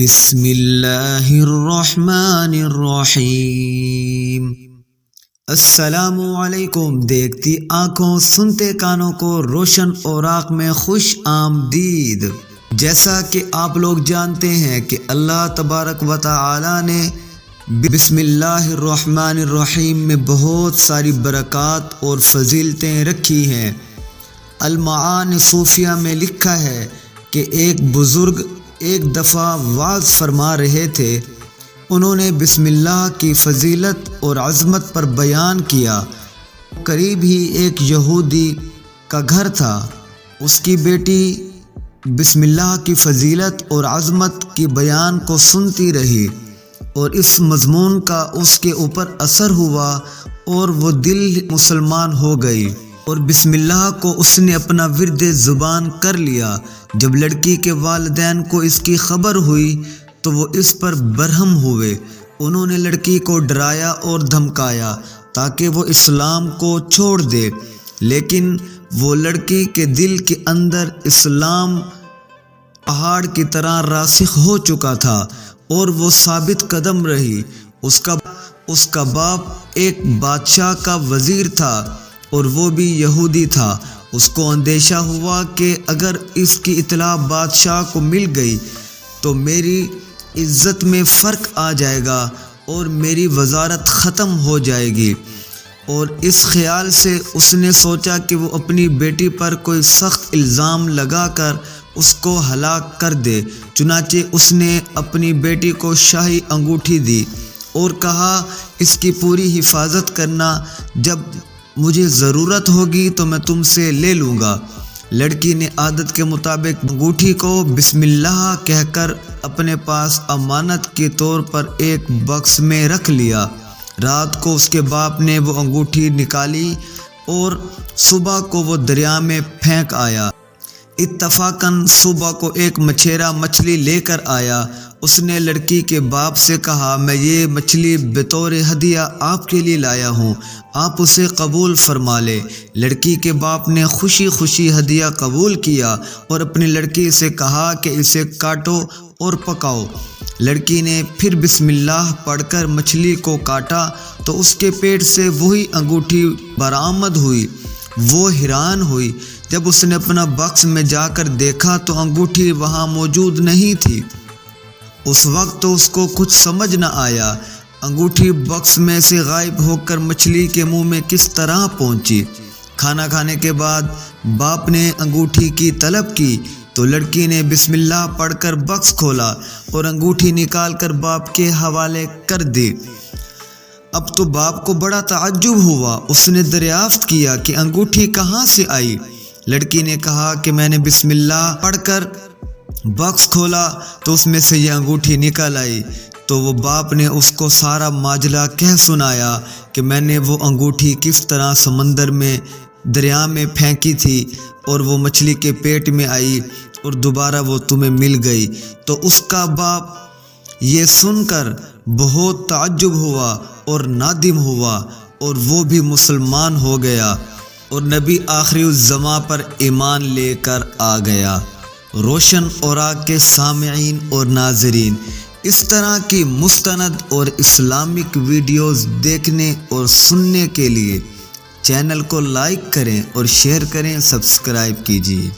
بسم اللہ الرحمن الرحیم۔ السلام علیکم۔ دیکھتی آنکھوں سنتے کانوں کو روشن اوراق میں خوش آمدید۔ جیسا کہ آپ لوگ جانتے ہیں کہ اللہ تبارک و تعالی نے بسم اللہ الرحمن الرحیم میں بہت ساری برکات اور فضیلتیں رکھی ہیں۔ المعانی صوفیہ میں لکھا ہے کہ ایک بزرگ ایک دفعہ وعظ فرما رہے تھے۔ انہوں نے بسم اللہ کی فضیلت اور عظمت پر بیان کیا۔ قریب ہی ایک یہودی کا گھر تھا۔ اس کی بیٹی بسم اللہ کی فضیلت اور عظمت کی بیان کو سنتی رہی اور اس مضمون کا اس کے اوپر اثر ہوا اور وہ دل مسلمان ہو گئی اور بسم اللہ کو اس نے اپنا ورد زبان کر لیا۔ جب لڑکی کے والدین کو اس کی خبر ہوئی تو وہ اس پر برہم ہوئے۔ انہوں نے لڑکی کو ڈرایا اور دھمکایا تاکہ وہ اسلام کو چھوڑ دے، لیکن وہ لڑکی کے دل کے اندر اسلام پہاڑ کی طرح راسخ ہو چکا تھا اور وہ ثابت قدم رہی۔ اس کا باپ ایک بادشاہ کا وزیر تھا اور وہ بھی یہودی تھا۔ اس کو اندیشہ ہوا کہ اگر اس کی اطلاع بادشاہ کو مل گئی تو میری عزت میں فرق آ جائے گا اور میری وزارت ختم ہو جائے گی، اور اس خیال سے اس نے سوچا کہ وہ اپنی بیٹی پر کوئی سخت الزام لگا کر اس کو ہلاک کر دے۔ چنانچہ اس نے اپنی بیٹی کو شاہی انگوٹھی دی اور کہا، اس کی پوری حفاظت کرنا، جب مجھے ضرورت ہوگی تو میں تم سے لے لوں گا۔ لڑکی نے عادت کے مطابق انگوٹھی کو بسم اللہ کہہ کر اپنے پاس امانت کے طور پر ایک باکس میں رکھ لیا۔ رات کو اس کے باپ نے وہ انگوٹھی نکالی اور صبح کو وہ دریا میں پھینک آیا۔ اتفاقاً صبح کو ایک مچھیرا مچھلی لے کر آیا۔ اس نے لڑکی کے باپ سے کہا، میں یہ مچھلی بطور ہدیہ آپ کے لیے لایا ہوں، آپ اسے قبول فرما لے۔ لڑکی کے باپ نے خوشی خوشی ہدیہ قبول کیا اور اپنی لڑکی سے کہا کہ اسے کاٹو اور پکاؤ۔ لڑکی نے پھر بسم اللہ پڑھ کر مچھلی کو کاٹا تو اس کے پیٹ سے وہی انگوٹھی برآمد ہوئی۔ وہ حیران ہوئی۔ جب اس نے اپنا باکس میں جا کر دیکھا تو انگوٹھی وہاں موجود نہیں تھی۔ اس وقت تو اس کو کچھ سمجھ نہ آیا، انگوٹھی باکس میں سے غائب ہو کر مچھلی کے منہ میں کس طرح پہنچی۔ کھانا کھانے کے بعد باپ نے انگوٹھی کی طلب کی تو لڑکی نے بسم اللہ پڑھ کر باکس کھولا اور انگوٹھی نکال کر باپ کے حوالے کر دی۔ اب تو باپ کو بڑا تعجب ہوا۔ اس نے دریافت کیا کہ انگوٹھی کہاں سے آئی۔ لڑکی نے کہا کہ میں نے بسم اللہ پڑھ کر باکس کھولا تو اس میں سے یہ انگوٹھی نکل آئی۔ تو وہ باپ نے اس کو سارا ماجرا کہہ سنایا کہ میں نے وہ انگوٹھی کس طرح سمندر میں دریا میں پھینکی تھی اور وہ مچھلی کے پیٹ میں آئی اور دوبارہ وہ تمہیں مل گئی۔ تو اس کا باپ یہ سن کر بہت تعجب ہوا اور نادم ہوا اور وہ بھی مسلمان ہو گیا اور نبی آخری الزماں پر ایمان لے کر آ گیا۔ روشن اوراق کے سامعین اور ناظرین، اس طرح کی مستند اور اسلامک ویڈیوز دیکھنے اور سننے کے لیے چینل کو لائک کریں اور شیئر کریں، سبسکرائب کیجیے۔